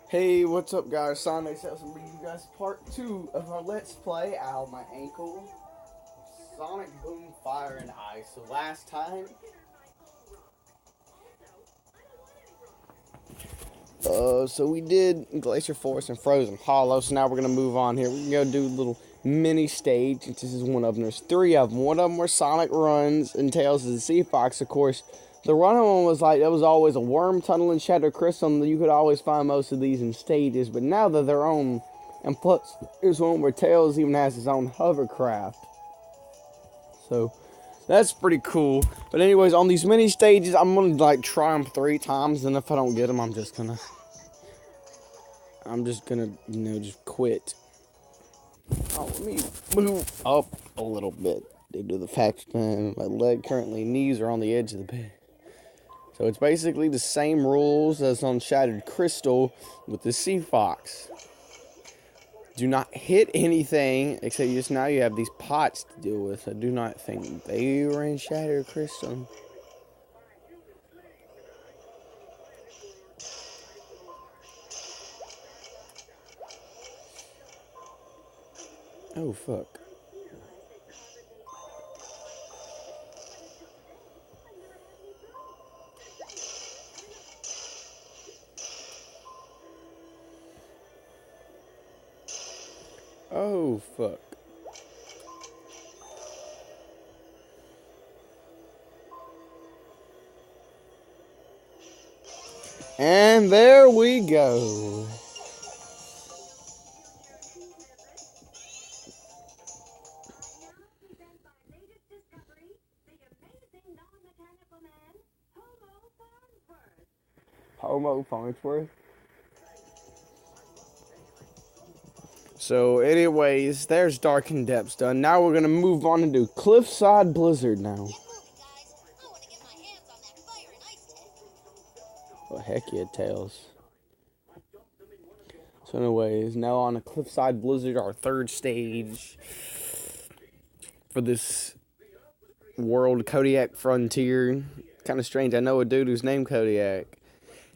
Hey, what's up, guys? Sonic House and bringing you guys part 2 of our Let's Play Ow My Ankle Sonic Boom Fire and Ice. So last time, so we did Glacier Forest and Frozen Hollow. So now we're gonna move on here. We're gonna go do a little mini stage. This is one of them. There's 3 of them. One of them were Sonic runs and Tails of the Sea Fox, of course. The run one was like, there was always a worm tunnel and Shadow Crystal. You could always find most of these in stages, but now they're their own. And plus, there's one where Tails even has his own hovercraft. So, that's pretty cool. But anyways, on these mini stages, I'm gonna like try them 3 times, and if I don't get them, I'm just gonna, just quit. Oh, let me move up a little bit due to the fact that my knees are on the edge of the bed. So it's basically the same rules as on Shattered Crystal with the Sea Fox. Do not hit anything, except just now you have these pots to deal with. I do not think they were in Shattered Crystal. Oh, fuck. Oh, fuck. And there we go. Homo Farnsworth. So, anyways, there's Darken Depths done. Now we're gonna move on and do Cliffside Blizzard now. Oh, heck yeah, Tails. So anyways, now on a Cliffside Blizzard, our 3rd stage for this world Kodiak Frontier. Kind of strange. I know a dude who's named Kodiak.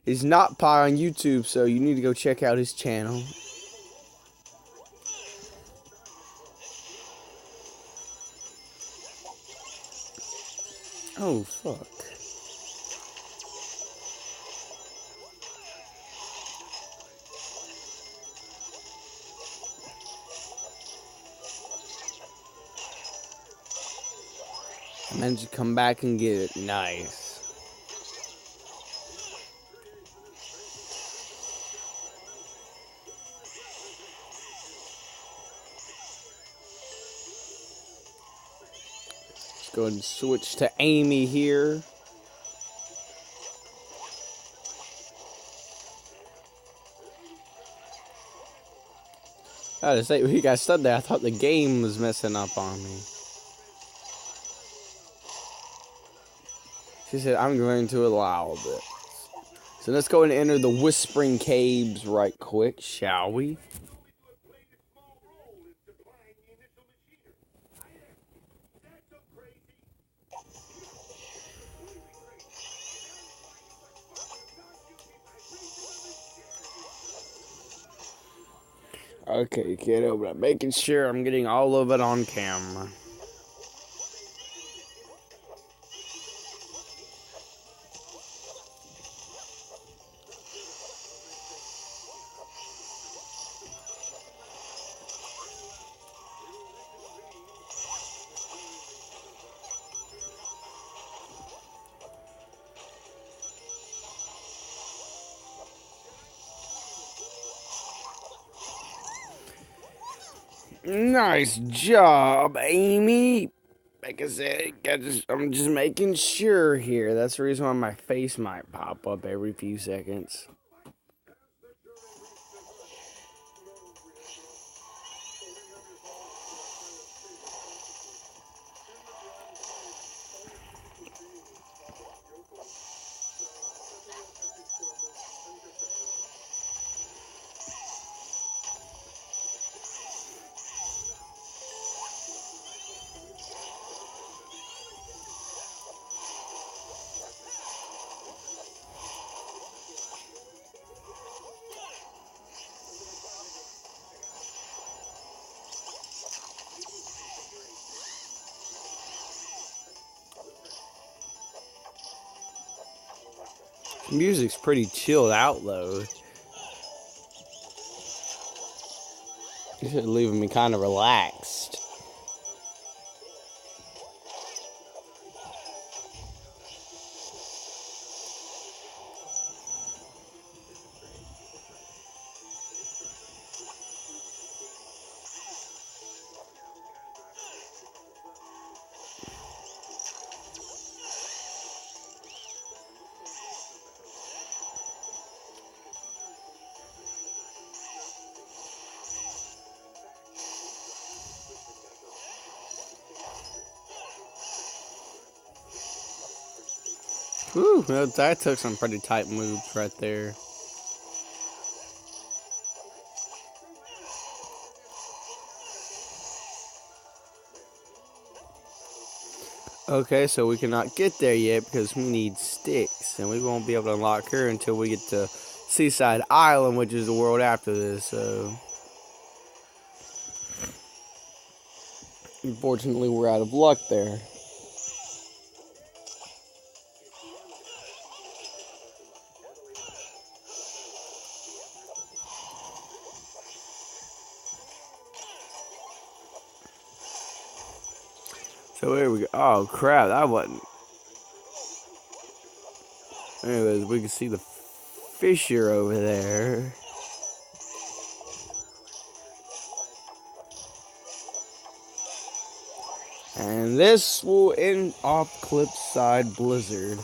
He's not Pie on YouTube, so you need to go check out his channel. Oh, fuck. I managed to come back and get it. Nice. Let's go ahead and switch to Amy here. I had to say, when you guys said that, I thought the game was messing up on me. She said, I'm going to allow this. So let's go and enter the Whispering Caves right quick, shall we? Okay, kiddo, but I'm making sure I'm getting all of it on camera. Nice job, Amy. Like I said, I'm just making sure here. That's the reason why my face might pop up every few seconds. Music's pretty chilled out though. This is leaving me kind of relaxed. Whew, that took some pretty tight moves right there. Okay, so we cannot get there yet because we need sticks, and we won't be able to unlock her until we get to Seaside Island, which is the world after this, so... Unfortunately, we're out of luck there. So here we go. Oh crap, that wasn't. Anyways, we can see the fissure over there. And this will end off Cliffside Blizzard.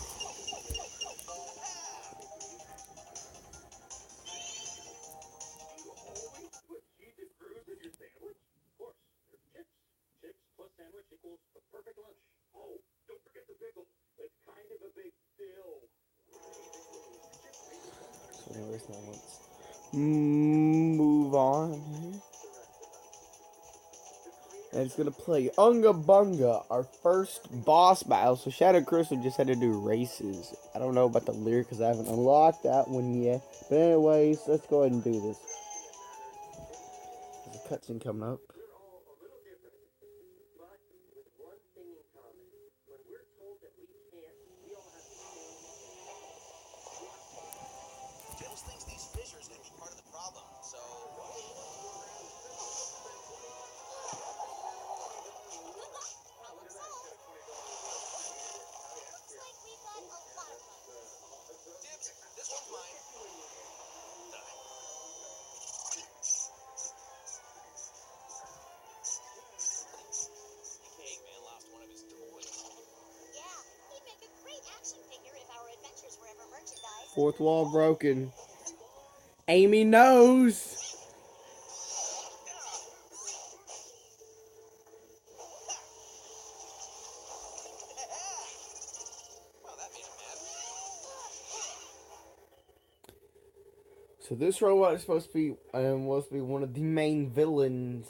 Move on. And it's gonna play Unga Bunga, our first boss battle. So Shadow Crystal just had to do races. I don't know about the lyric because I haven't unlocked that one yet. But anyways, let's go ahead and do this. There's a cutscene coming up. Fourth wall broken. Amy knows. So this robot is supposed to be one of the main villains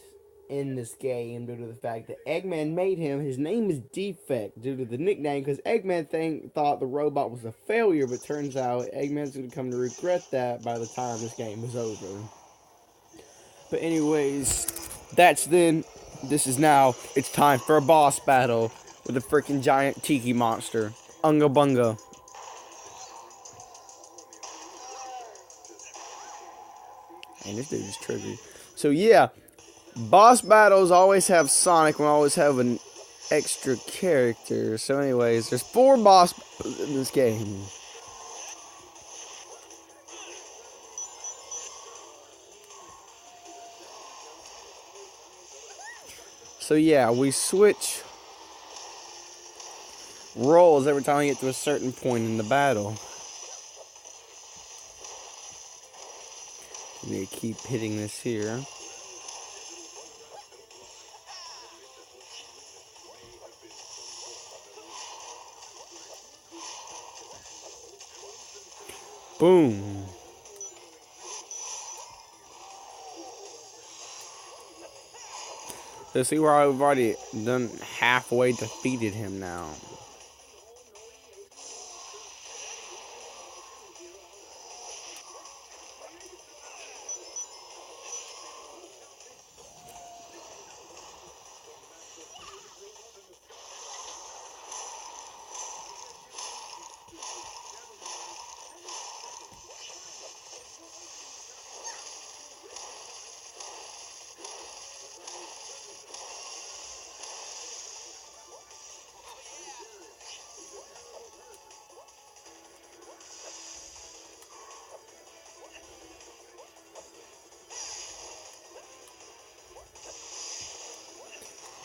in this game due to the fact that Eggman made him. His name is Defect due to the nickname because Eggman thought the robot was a failure, but turns out Eggman's going to come to regret that by the time this game is over. But anyways, that's then. This is now. It's time for a boss battle with a freaking giant tiki monster. Unga Bunga. And this dude is triggered. So yeah, boss battles always have Sonic. We always have an extra character. So anyways, there's 4 boss in this game. So yeah, we switch roles every time we get to a certain point in the battle. We need to keep hitting this here. Boom. So see where I've already done halfway defeated him now.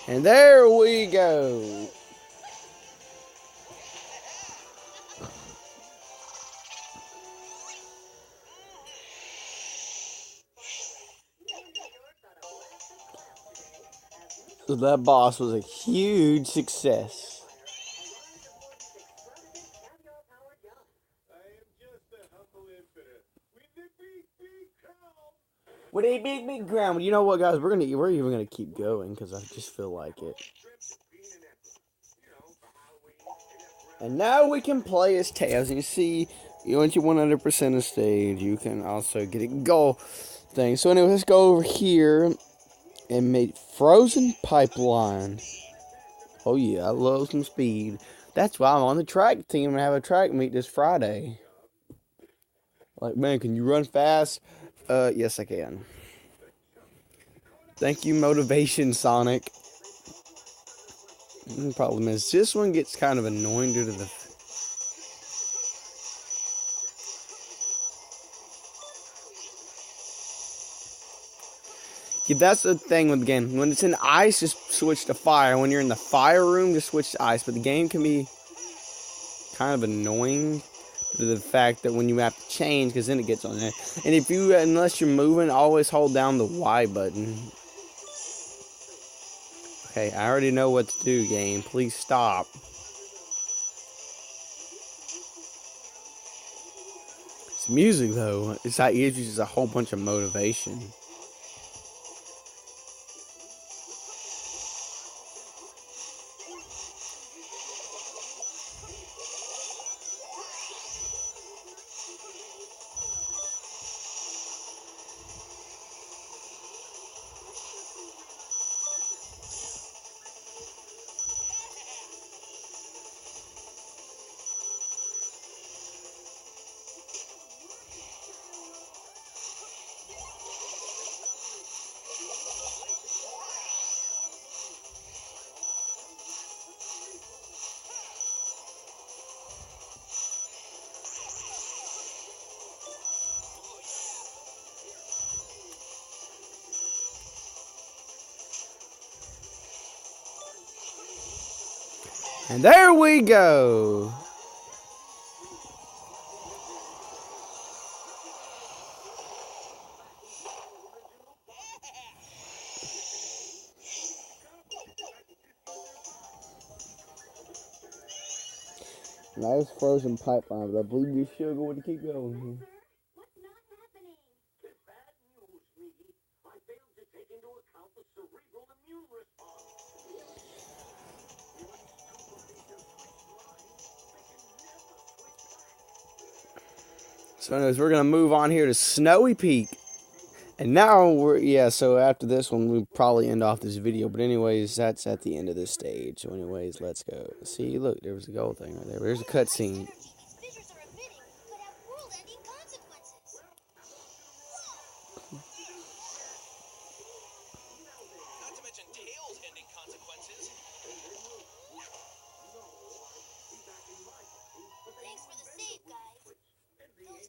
And there we go. So that boss was a huge success. With a big ground. You know what, guys? We're even gonna keep going because I just feel like it. And now we can play as Tails. You see, once you 100% a stage, you can also get a goal thing. So anyway, let's go over here and make frozen pipeline. Oh yeah, I love some speed. That's why I'm on the track team and have a track meet this Friday. Like, man, can you run fast? Yes I can. Thank you, Motivation Sonic. The problem is, this one gets kind of annoying due to the... Yeah, that's the thing with the game. When it's in ice, just switch to fire. When you're in the fire room, just switch to ice. But the game can be kind of annoying due to the fact that when you have to change, because then it gets on there. And if you, unless you're moving, always hold down the Y button. Okay, I already know what to do, game. Please stop. It's music, though. It's like it gives you just a whole bunch of motivation. And there we go. Nice frozen pipeline, but I believe you still going to keep going here. So anyways, we're going to move on here to Snowy Peak. And now so after this one, we'll probably end off this video. But anyways, that's at the end of this stage. So anyways, let's go. See, look, there was a gold thing right there. There's a cutscene.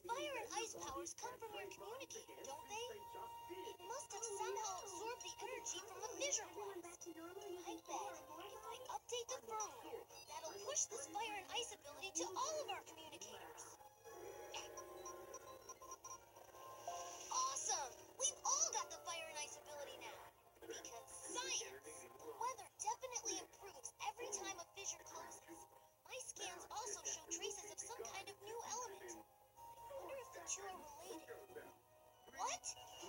Fire and ice powers come from your communicator, don't they? It must have somehow absorbed the energy from the fissure blast. I bet if I update the firmware, that'll push this fire and ice ability to all of our communicators. Awesome! We've all got the fire and ice ability now. Because science! Weather definitely improves every time a fissure closes. My scans also show traces of some kind of new element. I wonder if the two are related. What?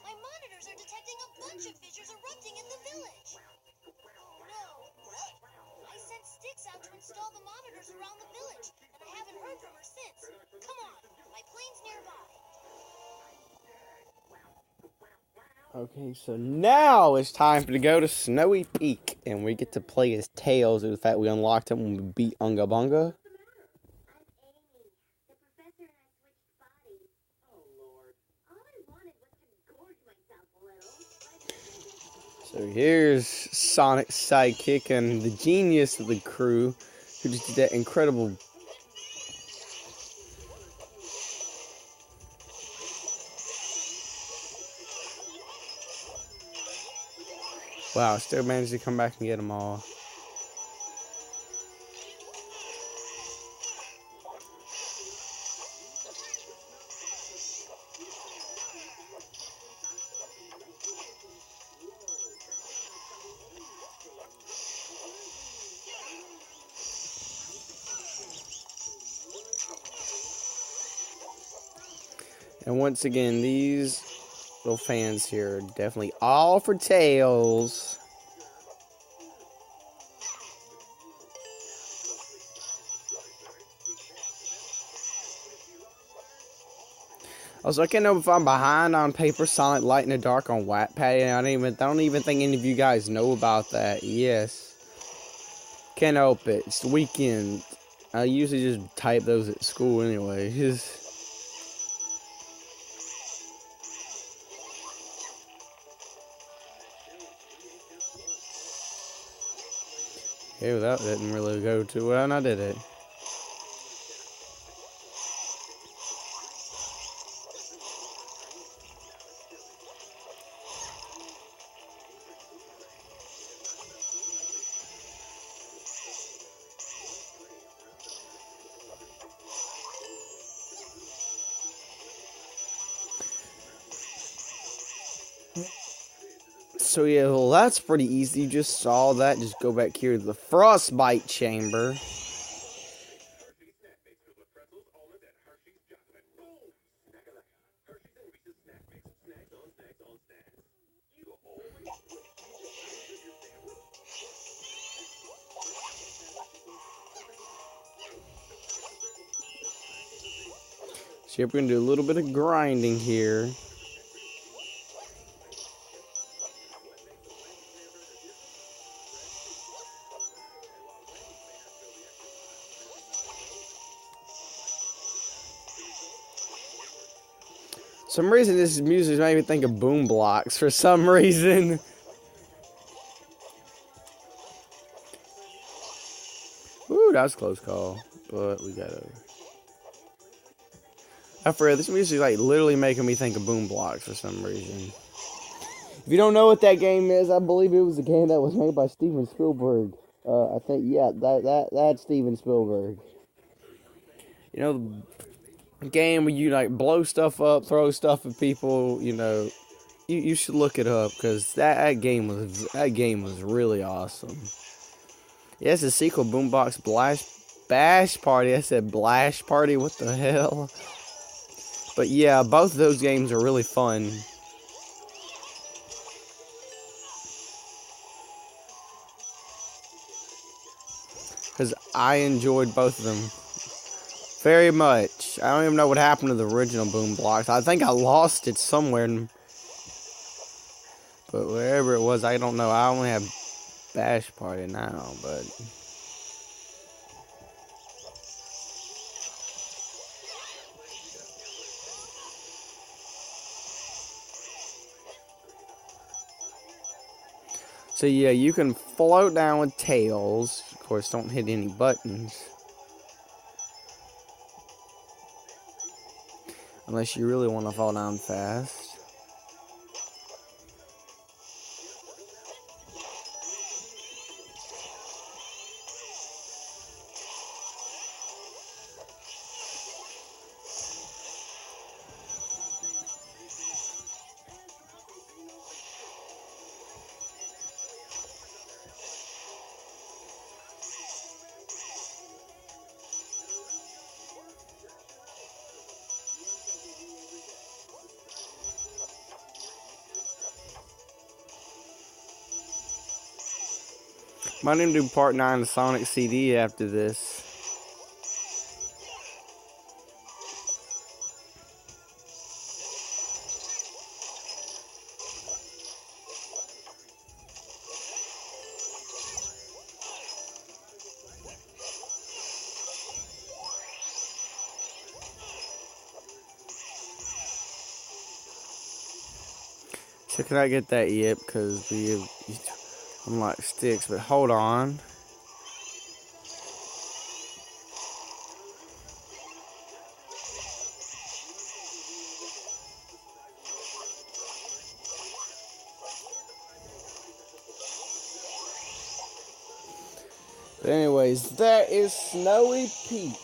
My monitors are detecting a bunch of fissures erupting in the village. Oh no. What? I sent Styx out to install the monitors around the village, and I haven't heard from her since. Come on, my plane's nearby. Okay, so now it's time to go to Snowy Peak. And we get to play as Tails. In fact, we unlocked him when we beat Unga Bunga. So here's Sonic's sidekick and the genius of the crew who just did that incredible. Wow, still managed to come back and get them all. And once again, these little fans here are definitely all for Tails. Also, I can't know if I'm behind on Paper Sonic Light in the Dark on Wattpad. I don't even think any of you guys know about that. Yes. Can't help it. It's the weekend. I usually just type those at school anyway. Hey, that didn't really go too well, and I did it. So yeah, well, that's pretty easy. You just saw that. Just go back here to the Frostbite Chamber. So we're going to do a little bit of grinding here. For some reason, this music made me think of Boom Blocks for some reason. Ooh, that was a close call. But we got over. I forget, this music is like literally making me think of Boom Blocks for some reason. If you don't know what that game is, I believe it was a game that was made by Steven Spielberg. I think, yeah, that's Steven Spielberg. You know, the game where you like blow stuff up, throw stuff at people. You know, you should look it up because that game was really awesome. Yeah, it's a sequel, Boombox Bash Party. I said Blash Party. What the hell? But yeah, both of those games are really fun. Because I enjoyed both of them very much. I don't even know what happened to the original Boom Blocks. I think I lost it somewhere. But wherever it was, I don't know. I only have Bash Party now, but... So yeah, you can float down with Tails. Of course, don't hit any buttons. Unless you really want to fall down fast. Might even do part 9 of Sonic CD after this. So can I get that yet? Because we have unlocked sticks, but hold on. But anyways, that is Snowy Pete.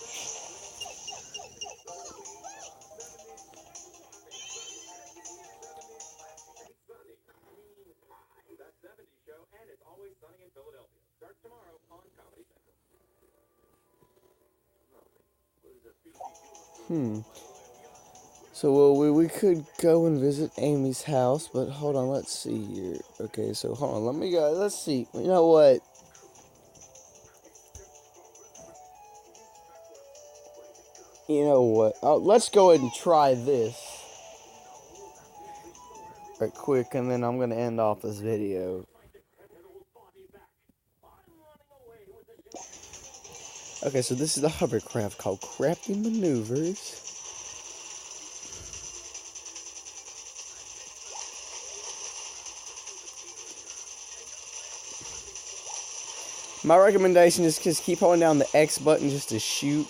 So well, we could go and visit Amy's house, but hold on, let's see here. Okay, so hold on, let me go. Let's see. You know what? Let's go ahead and try this right quick, and then I'm gonna end off this video. Okay, so this is the hovercraft called Crafty Maneuvers. My recommendation is just keep holding down the X button just to shoot.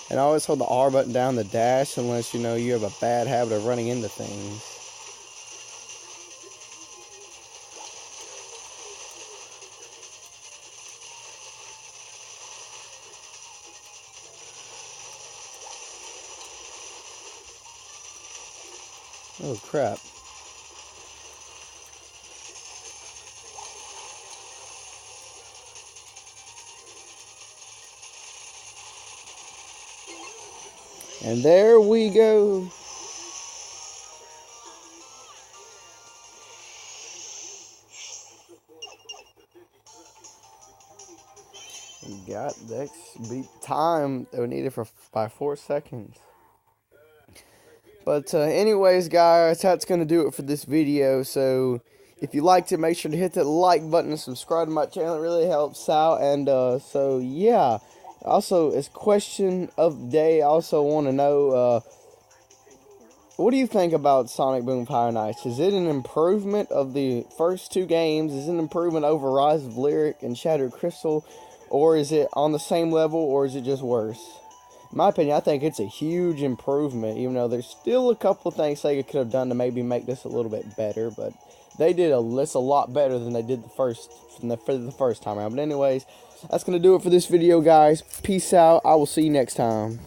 And always hold the R button down to dash unless you have a bad habit of running into things. Oh crap. And there we go. We got Dex beat time that we needed by 4 seconds. But anyways, guys, that's going to do it for this video. So if you liked it, make sure to hit that like button and subscribe to my channel. It really helps out. And so, yeah. Also, as question of the day, I also want to know, what do you think about Sonic Boom Power Nights? Is it an improvement of the first 2 games? Is it an improvement over Rise of Lyric and Shattered Crystal? Or is it on the same level, or is it just worse? In my opinion, I think it's a huge improvement, even though there's still a couple things Sega could have done to maybe make this a little bit better, but they did this a lot better than they did for the first time around. But anyways, that's going to do it for this video, guys. Peace out. I will see you next time.